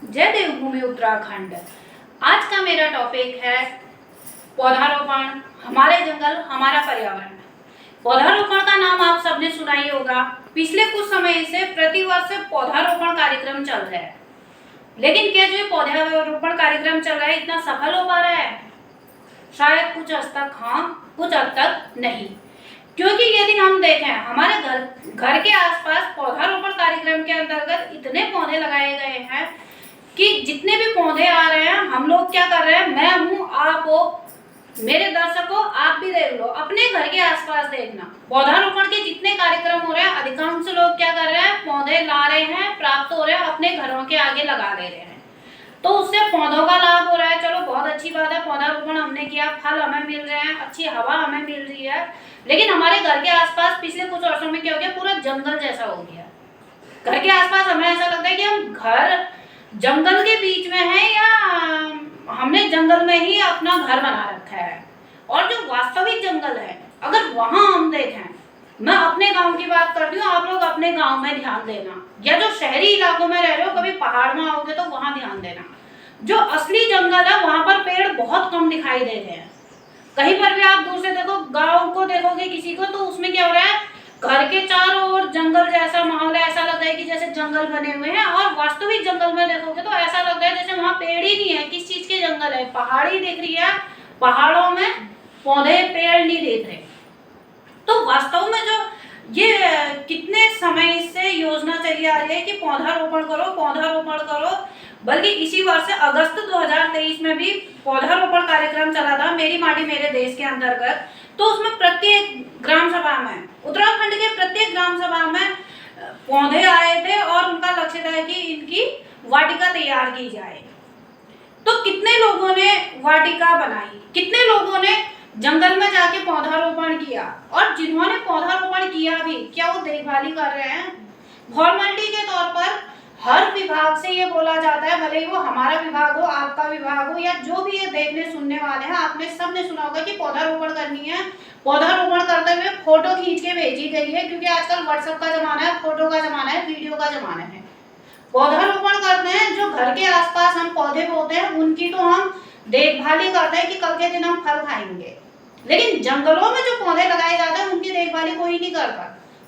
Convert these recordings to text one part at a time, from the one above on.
जय देवभूमि उत्तराखंड। आज का मेरा टॉपिक है पौधारोपण, हमारे जंगल हमारा पर्यावरण। पौधारोपण का नाम आप सबने सुना ही होगा। पिछले कुछ समय से प्रतिवर्ष पौधारोपण कार्यक्रम चल रहा है, लेकिन क्या जो पौधारोपण कार्यक्रम चल रहा है इतना सफल हो पा रहा है? शायद कुछ हद तक हाँ, कुछ हद तक नहीं। क्योंकि यदि हम देखें हमारे घर के आसपास पौधारोपण कार्यक्रम के अंतर्गत इतने पौधे लगाए गए हैं कि जितने भी पौधे आ रहे हैं हम लोग क्या कर रहे हैं, मैं हूँ, आप हो, मेरे दर्शकों, आप भी देख लो, अपने घर के आसपास देखना पौधारोपण के जितने कार्यक्रम हो रहे हैं अधिकांश लोग क्या कर रहे हैं, पौधे ला रहे हैं, प्राप्त हो रहे हैं, अपने घरों के आगे लगा दे रहे हैं। तो उससे पौधों का लाभ हो रहा है, चलो बहुत अच्छी बात है, पौधारोपण हमने किया, फल हमें मिल रहे हैं, अच्छी हवा हमें मिल रही है। लेकिन हमारे घर के आसपास पिछले कुछ वर्षों में क्या हो गया, पूरा जंगल जैसा हो गया। घर के आसपास हमें ऐसा लगता है कि हम घर जंगल के बीच में है या हमने जंगल में ही अपना घर बना रखा है। और जो वास्तविक जंगल है, अगर वहां हम देखें, मैं अपने गांव की बात करती हूँ, आप लोग अपने गांव में ध्यान देना, या जो शहरी इलाकों में रह रहे हो, कभी पहाड़ में आओगे तो वहां ध्यान देना। जो असली जंगल है वहां पर पेड़ बहुत कम दिखाई दे रहे हैं। कहीं पर भी आप दूर से देखो, गांव को देखोगे किसी को, तो उसमें क्या हो रहा है, घर के चारों ओर जंगल जैसा माहौल है, ऐसा लगता है कि जैसे जंगल बने हुए हैं। और वास्तविक जंगल में देखोगे तो ऐसा लगता है जैसे वहां पेड़ ही नहीं है। किस चीज के जंगल है? पहाड़ी दिख रही है, पहाड़ों में पौधे पेड़ नहीं दिख रहे। तो वास्तव में जो ये कितने समय से योजना चली आ रही है कि पौधारोपण करो, पौधारोपण करो, बल्कि इसी वर्ष अगस्त 2023 में भी पौधारोपण कार्यक्रम चला था मेरी माटी मेरे देश के अंतर्गत। तो उसमें प्रत्येक ग्राम सभा में, उत्तराखंड के प्रत्येक ग्राम सभा में पौधे आए थे और उनका लक्ष्य था कि इनकी वाटिका तैयार की जाए। तो कितने लोगों ने वाटिका बनाई, कितने लोगों ने जंगल में जाके पौधारोपण किया, और जिन्होंने पौधारोपण किया भी, क्या वो देखभाल कर रहे हैं? फॉर्मेलिटी के तौर पर हर विभाग से ये बोला जाता है, भले ही वो हमारा विभाग हो, आपका विभाग हो, या जो भी ये देखने सुनने वाले हैं, आपने सबने सुना होगा कि पौधारोपण करनी है। पौधारोपण करते हुए फोटो खींच के भेजी गई है, क्योंकि आजकल व्हाट्सएप का जमाना है, फोटो का जमाना है, वीडियो का जमाना है। पौधारोपण करते हैं, जो घर के आसपास हम पौधे बोते हैं उनकी तो हम देखभाल ही करते हैं कि कल के दिन हम फल खाएंगे। लेकिन जंगलों में जो पौधे लगाए जाते हैं उनकी देखभाल कोई नहीं करता।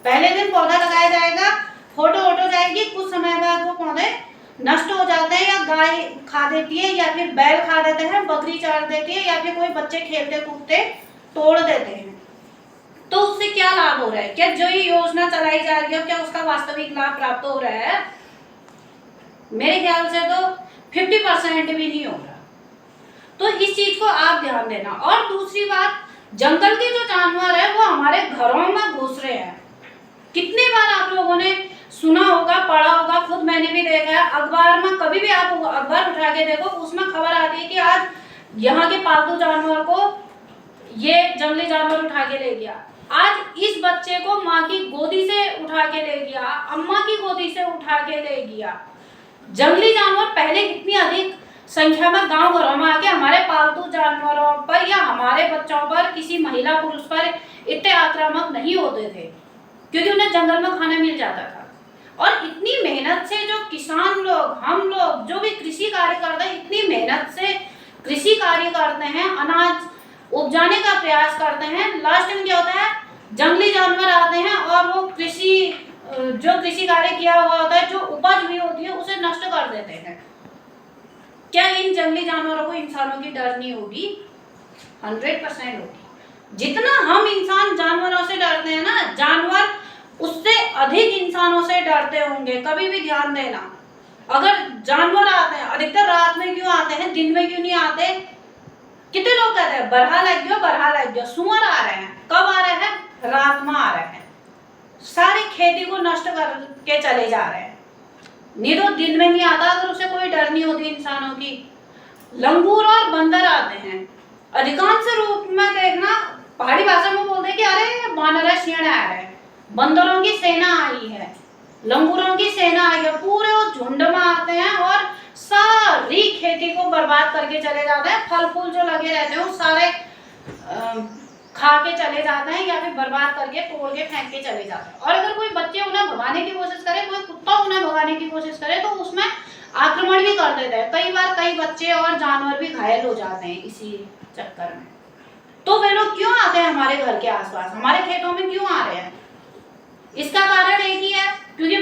पहले दिन पौधा लगाया जाएगा, फोटो वोटो जाएगी, कुछ समय बाद वो पौधे नष्ट हो जाते हैं, या गाय खा देती है, या फिर बैल खा देते हैं, बकरी चाट देती है, या फिर कोई बच्चे खेलते कूदते तोड़ देते हैं। तो उससे क्या लाभ हो रहा है? क्या जो ये योजना चलाई जा रही है क्या उसका वास्तविक लाभ प्राप्त हो रहा है? मेरे ख्याल से तो 50% भी नहीं हो रहा। तो इस चीज को आप ध्यान देना। और दूसरी बात, जंगल के जो जानवर है वो हमारे घरों में घुस रहे हैं। कितनी बार आप लोगों ने सुना होगा, पढ़ा होगा, खुद मैंने भी देखा है, अखबार में कभी भी आप अखबार उठा के देखो, उसमें खबर आती है कि आज यहाँ के पालतू जानवर को ये जंगली जानवर उठा के ले गया, आज इस बच्चे को माँ की गोदी से उठा के ले गया, अम्मा की गोदी से उठा के ले गया। जंगली जानवर पहले कितनी अधिक संख्या में गांव घरों में आके हमारे पालतू जानवरों पर या हमारे बच्चों पर, किसी महिला पुरुष पर इतने आक्रामक नहीं होते थे, क्योंकि उन्हें जंगल में खाना मिल जाता था। और इतनी मेहनत से जो किसान लोग, हम लोग जो भी कृषि कार्य करते हैं, इतनी मेहनत से कृषि कार्य करते हैं, अनाज उपजाने का प्रयास करते हैं, लास्ट में क्या होता है, जंगली जानवर आते हैं और वो जो कृषि कार्य किया हुआ होता है, जो उपज हुई होती है, उसे नष्ट कर देते हैं। क्या इन जंगली जानवरों को इंसानों की डर नहीं होगी? 100% होगी। जितना हम इंसान जानवरों से डरते हैं ना, जानवर उससे अधिक इंसानों से डरते होंगे। कभी भी ध्यान देना, अगर जानवर आते हैं, अधिकतर रात में क्यों आते हैं, दिन में क्यों नहीं आते? कितने लोग कहते हैं बरहा लग गया, बरहा लग गया। सुअर आ रहे हैं, कब आ रहे हैं? रात में आ रहे हैं, सारी खेती को नष्ट करके चले जा रहे हैं। नहीं तो दिन में नहीं आता, अगर उसे कोई डर नहीं होती इंसानों की। लंगूर और बंदर आते हैं, अधिकांश रूप में देखना, पहाड़ी भाषा में बोलते हैं कि अरे बानर शेण आ रहे हैं, बंदरों की सेना आई है, लंगूरों की सेना आई है, पूरे वो झुंड में आते हैं और सारी खेती को बर्बाद करके चले जाते हैं। फल फूल जो लगे रहते हैं वो सारे खा के चले जाते हैं, या फिर बर्बाद करके तोड़ के फेंक के चले जाते हैं। और अगर कोई बच्चे उन्हें भगाने की कोशिश करे, कोई कुत्ता उन्हें भगाने की कोशिश करे, तो उसमें आक्रमण अतिक्रमण भी कर देते हैं। कई बार कई बच्चे और जानवर भी घायल हो जाते हैं इसी चक्कर में। तो वे लोग क्यों आते हैं हमारे घर के आसपास, हमारे खेतों में क्यों आ रहे हैं? इसका कारण एक ही है, क्योंकि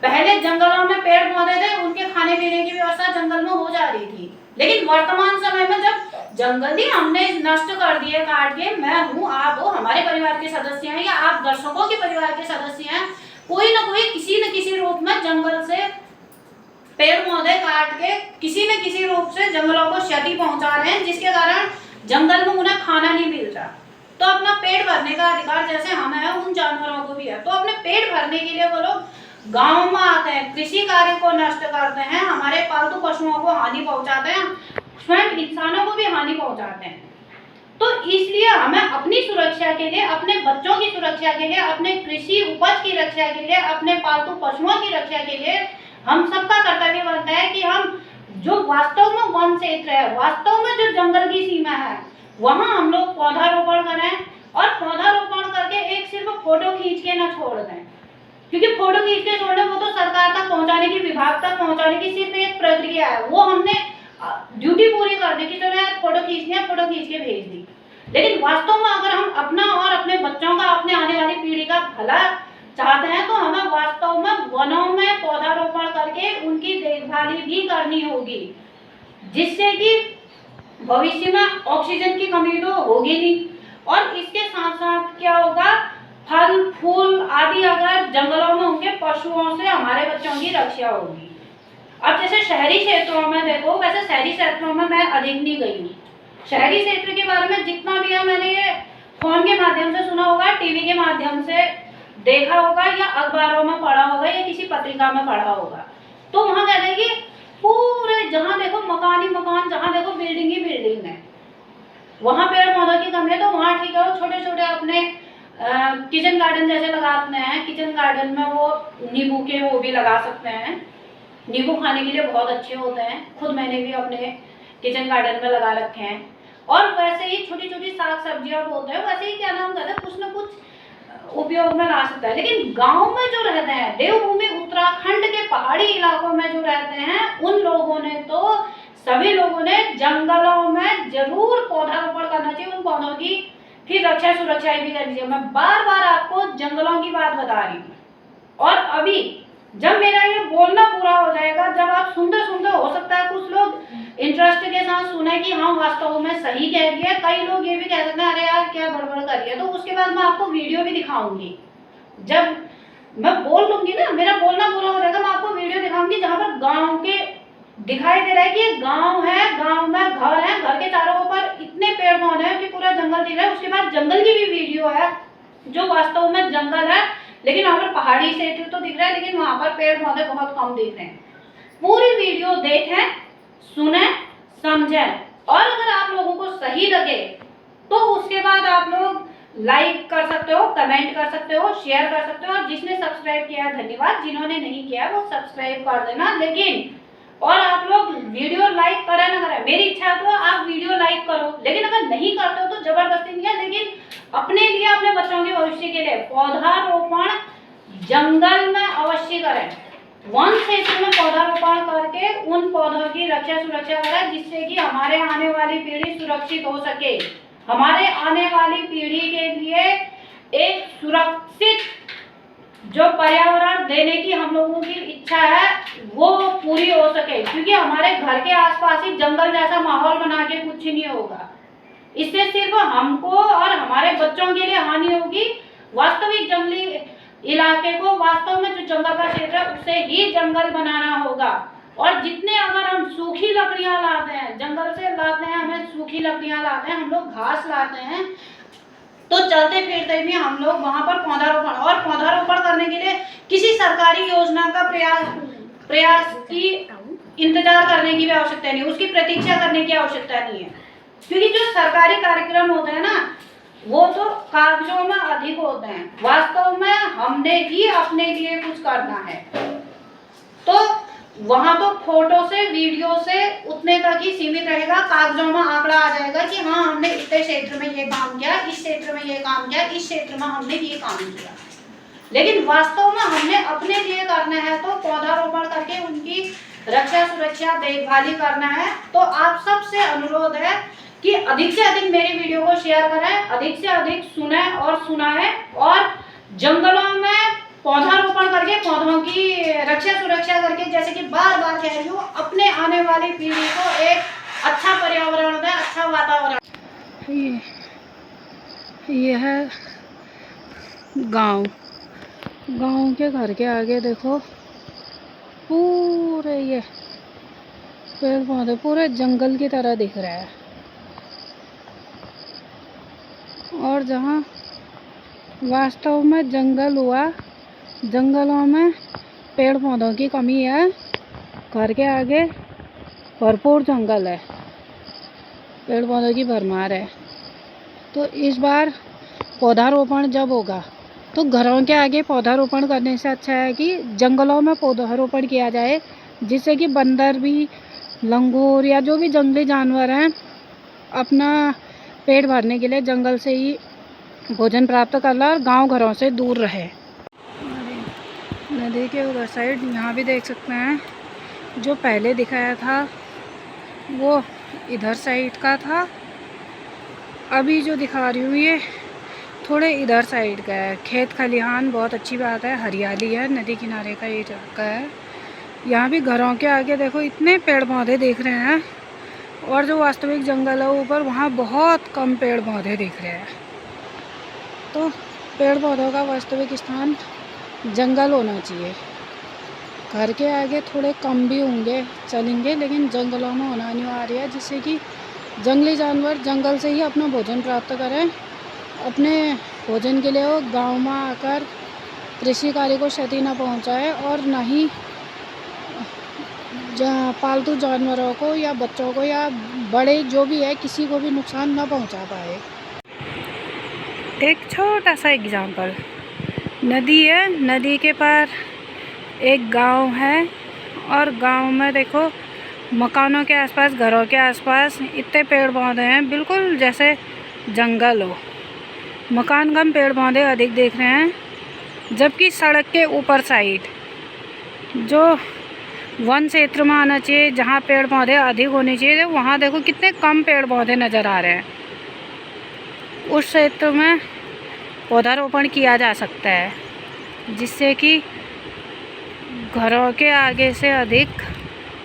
पहले जंगलों में पेड़ पौधे थे, उनके खाने पीने की व्यवस्था जंगल में हो जा रही थी। लेकिन वर्तमान समय में जब जंगल ही हमने नष्ट कर दिए काट के, मैं हूँ, आप हो, हमारे परिवार के सदस्य हैं या आप दर्शकों के परिवार के सदस्य हैं, कोई ना कोई किसी न किसी रूप में जंगल से पेड़ पौधे काट के किसी न किसी रूप से जंगलों को क्षति पहुंचा रहे हैं, जिसके कारण जंगल में उन्हें खाना नहीं मिल रहा। तो अपना पेट भरने का अधिकार जैसे हमें है, उन जानवरों को भी है। तो अपने पेट भरने के लिए वो लोग गांव में आते हैं, कृषि कार्य को नष्ट करते हैं, हमारे पालतू पशुओं को हानि पहुंचाते हैं, स्वयं इंसानों को भी हानि पहुंचाते हैं। तो इसलिए हमें अपनी सुरक्षा के लिए, अपने बच्चों की सुरक्षा के लिए, अपने कृषि उपज की रक्षा के लिए, अपने पालतू पशुओं की रक्षा के लिए हम सबका कर्तव्य बनता है कि हम जो वास्तव में वन क्षेत्र है, वास्तव में जो जंगल की सीमा है, वहां हम लोग पौधारोपण करें। और पौधारोपण करके एक सिर्फ फोटो खींच के ना छोड़ दें, क्योंकि फोटो खींच के छोड़ना वो तो सरकार तक पहुंचाने की, विभाग तक पहुंचाने की सिर्फ एक प्रक्रिया है। वो हमने ड्यूटी पूरी कर दी कि चलो यार फोटो खींचनी है, फोटो खींच के भेज दी। लेकिन वास्तव में अगर हम अपना और अपने बच्चों का, अपने आने वाली पीढ़ी का भला चाहते हैं, तो हमें वास्तव में वनों में पौधारोपण करके उनकी देखभाल भी करनी होगी, जिससे कि भविष्य में ऑक्सीजन की कमी तो होगी नहीं। और इसके साथ साथ क्या होगा, फल फूल आदि अगर जंगलों में होंगे, पशुओं से हमारे बच्चों की रक्षा होगी। अब जैसे शहरी क्षेत्रों में देखो, वैसे शहरी क्षेत्रों में मैं अधिक नहीं गई हूँ। शहरी क्षेत्र के बारे में जितना भी है मैंने ये फोन के माध्यम से सुना होगा, टीवी के माध्यम से देखा होगा, या अखबारों में पढ़ा होगा, या किसी पत्रिका में पढ़ा होगा। तो वहाँ कहते हैं कि पूरे जहाँ देखो मकान ही मकान, जहाँ देखो बिल्डिंग ही बिल्डिंग है, वहाँ पेड़ पौधों की कमी है। तो वहाँ ठीक है, वो छोटे छोटे अपने किचन गार्डन जैसे लगाते हैं। किचन गार्डन में वो नींबू के वो भी लगा सकते हैं, नींबू खाने के लिए बहुत अच्छे होते हैं, खुद मैंने भी अपने किचन गार्डन में लगा रखे हैं। और वैसे ही छोटी छोटी साग सब्जियां होते हैं, वैसे ही क्या नाम कहते हैं, कुछ न कुछ उपयोग में ला सकता है। लेकिन गांव में जो रहते हैं, देवभूमि उत्तराखंड के पहाड़ी इलाकों में जो रहते हैं, उन लोगों ने तो, सभी लोगों ने जंगलों में जरूर पौधारोपण करना चाहिए, उन पौधों की फिर रक्षा सुरक्षा भी करनी चाहिए। मैं बार बार आपको जंगलों की बात बता रही हूँ। और अभी जब मेरा ये बोलना पूरा हो जाएगा, जब आप सुनते सुनते हो सकता है कुछ लोग इंटरेस्ट के साथ सुने कि हाँ वास्तव में सही कह रही है, कई लोग ये भी कह सकते हैं अरे यार क्या गड़बड़ कर रही है। तो उसके बाद मैं आपको वीडियो भी दिखाऊंगी, जब मैं बोल लूंगी ना, मेरा बोलना पूरा हो जाएगा, मैं आपको वीडियो दिखाऊंगी जहाँ पर गाँव के दिखाई दे रहा है कि ये गाँव है, गाँव में घर है, घर के चारों ऊपर इतने पेड़ पौधे हैं कि पूरा जंगल दिख रहा है। उसके बाद जंगल की भी वीडियो है जो वास्तव में जंगल है, लेकिन वहाँ पर पहाड़ी क्षेत्र तो दिख रहा है, लेकिन वहाँ पर पेड़ पौधे बहुत कम दिख रहे हैं। पूरी वीडियो देखें, सुने, समझें, और अगर आप लोगों को सही लगे तो उसके बाद आप लोग लाइक कर सकते हो, कमेंट कर सकते हो, शेयर कर सकते हो। और जिसने सब्सक्राइब किया है धन्यवाद, जिन्होंने नहीं किया वो सब्सक्राइब कर देना। लेकिन और आप लोग वीडियो लाइक करें ना करें, मेरी इच्छा है तो आप वीडियो लाइक करो, लेकिन अगर नहीं करते हो तो जबरदस्ती नहीं है, लेकिन अपने लिए, अपने बच्चों के भविष्य के लिए पौधारोपण जंगल में अवश्य करें। वन क्षेत्र में पौधारोपण करके उन पौधों की रक्षा सुरक्षा करें, जिससे कि हमारे आने वाली पीढ़ी सुरक्षित हो सके। हमारे आने वाली पीढ़ी के लिए एक सुरक्षित जो पर्यावरण देने की हम लोगों की इच्छा है वो पूरी हो सके, क्योंकि हमारे घर के आसपास ही जंगल जैसा माहौल बना के कुछ नहीं होगा। इससे सिर्फ हमको और हमारे बच्चों के लिए हानि होगी। वास्तविक जंगली इलाके को, वास्तव में जो जंगल का क्षेत्र है उसे ही जंगल बनाना होगा। और जितने अगर हम सूखी लकड़ियां लाते हैं, जंगल से लाते हैं, हमें सूखी लकड़ियां लाते हैं, हम लोग घास लाते हैं, तो चलते फिरते भी हम लोग वहां पर पौधारोपण, और पौधारोपण करने के लिए किसी सरकारी योजना का प्रयास की इंतजार करने की भी आवश्यकता नहीं, उसकी प्रतीक्षा करने की आवश्यकता नहीं है। क्योंकि जो सरकारी कार्यक्रम होते हैं ना, वो तो कागजों में अधिक होते हैं, वास्तव में हमने ही अपने लिए कुछ करना है। तो वहां तो फोटो से, वीडियो से उतने तक ही सीमित रहेगा, कागजों में आंकड़ा आ जाएगा कि हाँ हमने इस क्षेत्र में ये काम किया, इस क्षेत्र में ये काम किया, इस क्षेत्र में हमने ये काम किया। लेकिन वास्तव में हमने अपने लिए करना है तो पौधारोपण करके उनकी रक्षा सुरक्षा देखभाली करना है। तो आप सबसे अनुरोध है कि अधिक से अधिक मेरी वीडियो को शेयर करें, अधिक से अधिक सुने और सुनाएं, और जंगलों में पौधारोपण करके पौधों की रक्षा सुरक्षा करके, जैसे कि बार बार कह रही हूँ, अपने आने वाली पीढ़ी को एक अच्छा पर्यावरण दें, अच्छा वातावरण। ये है गांव के घर के आगे देखो पूरे ये पेड़ पौधे पूरे जंगल की तरह दिख रहा है। और जहाँ वास्तव में जंगल हुआ, जंगलों में पेड़ पौधों की कमी है, घर के आगे भरपूर जंगल है, पेड़ पौधों की भरमार है। तो इस बार पौधारोपण जब होगा तो घरों के आगे पौधारोपण करने से अच्छा है कि जंगलों में पौधारोपण किया जाए, जिससे कि बंदर भी, लंगूर या जो भी जंगली जानवर हैं अपना पेट भरने के लिए जंगल से ही भोजन प्राप्त कर ला और गांव घरों से दूर रहे। नदी के उधर साइड यहाँ भी देख सकते हैं, जो पहले दिखाया था वो इधर साइड का था, अभी जो दिखा रही हूँ ये थोड़े इधर साइड का है। खेत खलिहान, बहुत अच्छी बात है, हरियाली है, नदी किनारे का ये जगह है। यहाँ भी घरों के आगे देखो इतने पेड़ पौधे दिख रहे हैं, और जो वास्तविक जंगल है ऊपर, वहाँ बहुत कम पेड़ पौधे दिख रहे हैं। तो पेड़ पौधों का वास्तविक स्थान जंगल होना चाहिए। घर के आगे थोड़े कम भी होंगे, चलेंगे, लेकिन जंगलों में होना अनिवार्य है, जिससे कि जंगली जानवर जंगल से ही अपना भोजन प्राप्त करें। अपने भोजन के लिए वो गांव में आकर कृषि कार्य को क्षति न पहुंचाए, और न ही पालतू जानवरों को या बच्चों को या बड़े जो भी है किसी को भी नुकसान न पहुंचा पाए। एक छोटा सा एग्जांपल, नदी है, नदी के पार एक गांव है, और गांव में देखो मकानों के आसपास, घरों के आसपास इतने पेड़ पौधे हैं, बिल्कुल जैसे जंगल हो। मकान कम, पेड़ पौधे अधिक देख रहे हैं, जबकि सड़क के ऊपर साइड जो वन क्षेत्र में आना चाहिए, जहाँ पेड़ पौधे अधिक होने चाहिए, वहाँ देखो कितने कम पेड़ पौधे नज़र आ रहे हैं। उस क्षेत्र में पौधारोपण किया जा सकता है, जिससे कि घरों के आगे से अधिक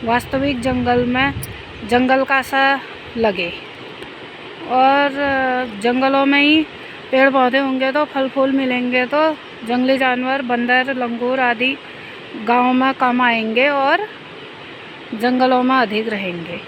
वास्तविक जंगल में जंगल का सा लगे, और जंगलों में ही पेड़ पौधे होंगे तो फल फूल मिलेंगे, तो जंगली जानवर, बंदर, लंगूर आदि गाँव में कम आएंगे और जंगलों में अधिक रहेंगे।